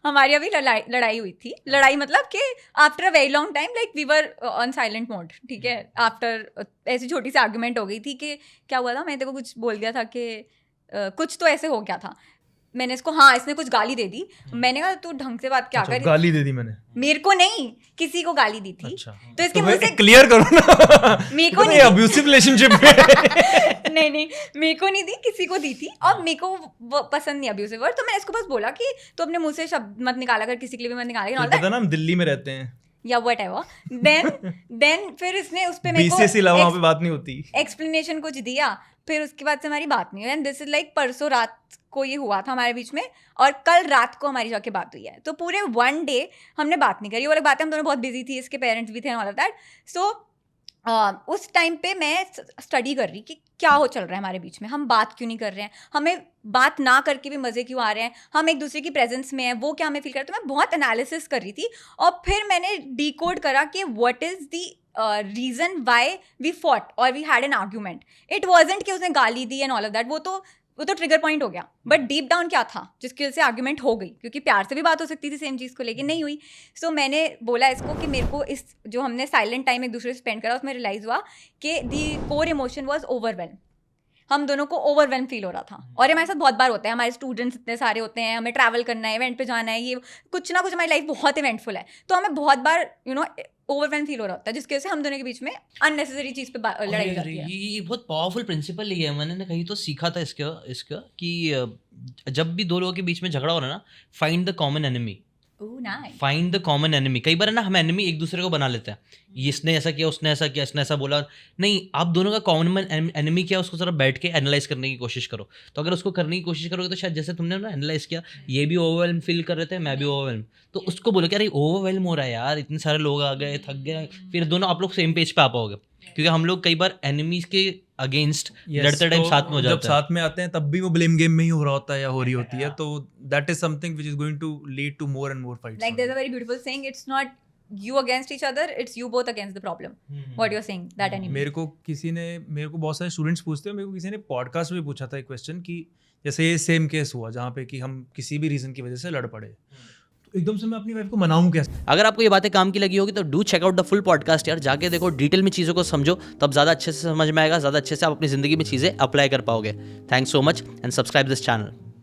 हमारी अभी लड़ाई हुई थी। लड़ाई मतलब कि after a very long time like we were on silent mode, ठीक है। आफ्टर ऐसी छोटी सी आर्गुमेंट हो गई थी कि क्या हुआ था, मैंने तेरे को कुछ बोल दिया था कि कुछ तो ऐसे हो गया था। मैंने इसको, हाँ इसने कुछ गाली दे दी। मैंने कहा तू ढंग से बात क्या अच्छा, कर। गाली दे दी मैंने? मेरे को नहीं, किसी को गाली दी थी। अच्छा, तो इसके तो मुंह से क्लियर करो ना। मेरे को नहीं, अब्यूसिव रिलेशनशिप में। नहीं मेरे को नहीं दी, किसी को दी थी। और मेरे को वो पसंद नहीं अब्यूसिव वर्ड, तो मैंने इसको बस बोला कि तो अपने मुंह से शब्द मत निकाला कर, किसी के लिए भी मत निकाला कर, पता ना हम दिल्ली में रहते हैं या व्हाटएवर। देन फिर इसने उस पे मेरे को बीसीए से अलावा वहाँ पे बात नहीं होती, एक्सप्लेनेशन कुछ दिया। फिर उसके बाद से हमारी बात नहीं हुई। एंड दिस इज लाइक परसों रात को ये हुआ था हमारे बीच में, और कल रात को हमारी जाके बात हुई है। तो पूरे वन डे हमने बात नहीं करी। वो अलग बात है, हम दोनों बहुत बिजी थी, इसके पेरेंट्स भी थे एंड ऑल ऑफ दैट। सो उस टाइम पे मैं स्टडी कर रही कि क्या हो चल रहा है हमारे बीच में, हम बात क्यों नहीं कर रहे हैं, हमें बात ना करके भी मज़े क्यों आ रहे हैं, हम एक दूसरे की प्रेजेंस में हैं, वो क्या हमें फील करते हैं। मैं बहुत एनालिसिस कर रही थी, और फिर मैंने डिकोड करा कि what is the reason why we fought और we had an argument. It wasn't कि उसने गाली दी एंड ऑल ऑफ दैट, वो तो ट्रिगर पॉइंट हो गया। बट डीप डाउन क्या था जिसकी वजह से आर्ग्यूमेंट हो गई, क्योंकि प्यार से भी बात हो सकती थी सेम चीज़ को, लेकिन नहीं हुई। सो मैंने बोला इसको कि मेरे को इस जो हमने साइलेंट टाइम एक दूसरे से स्पेंड करा, उसमें रियलाइज़ हुआ कि दी कोर इमोशन वॉज ओवरवेल्म। हम दोनों को ओवरवेल्म फील हो रहा था। और ये हमारे साथ बहुत बार होता है, हमारे स्टूडेंट्स इतने सारे होते हैं, हमें ट्रैवल करना है, इवेंट पे जाना है, ये कुछ ना कुछ हमारी लाइफ बहुत इवेंटफुल है, तो हमें बहुत बार ओवरवेल्म फील हो रहा होता है, जिसकी वजह से हम दोनों के बीच में अननेसेसरी चीज़ पे लड़ाई हो जाती है। ये बहुत पावरफुल प्रिंसिपल ही है। मैंने कहीं तो सीखा था इसका कि जब भी दो लोगों के बीच में झगड़ा हो रहा है ना, find the common enemy. Find the common enemy. कई बार है ना हम एनिमी एक दूसरे को बना लेते हैं, इसने ऐसा किया, उसने ऐसा किया, इसने ऐसा बोला। नहीं, आप दोनों का कॉमन एनिमी क्या, उसको जरा बैठ के एनालाइज करने की कोशिश करो। तो अगर उसको करने की कोशिश करोगे तो शायद जैसे तुमने ना एनालाइज किया, ये भी ओवरवेल्म फील कर रहे थे, मैं भी ओवरवेल्म, तो उसको बोलो कि अरे ओवरवेल्म हो रहा है यार, इतने सारे लोग आ गए, थक गए। फिर दोनों आप लोग सेम पेज पे आ पाओगे, क्योंकि हम लोग कई बार एनिमीज के अगेंस्ट लड़ते टाइम साथ में हो जाते हैं। जब साथ में आते हैं तब भी वो ब्लेम गेम में ही हो रहा होता है या हो रही होती है, तो that is something which is going to lead to more and more fights. Like there's a very beautiful saying, it's not you against each other, it's you both against the problem. What you're saying, that enemy. मेरे को बहुत सारे students पूछते हैं, मेरे को किसी ने पॉडकास्ट में पूछा था एक क्वेश्चन कि जैसे ये सेम केस हुआ जहाँ पे कि हम किसी भी रीजन की वजह से लड़ पड़े, तो एकदम से मैं अपनी वाइफ को मनाऊं कैसे? अगर आपको ये बातें काम की लगी होगी तो do check out the full podcast यार, जाके देखो, डिटेल में चीज़ों को समझो, तब ज़्यादा अच्छे से समझ में आएगा, ज़्यादा अच्छे से आप अपनी ज़िंदगी में चीज़ें अप्लाई कर पाओगे। Thanks so much and subscribe this channel.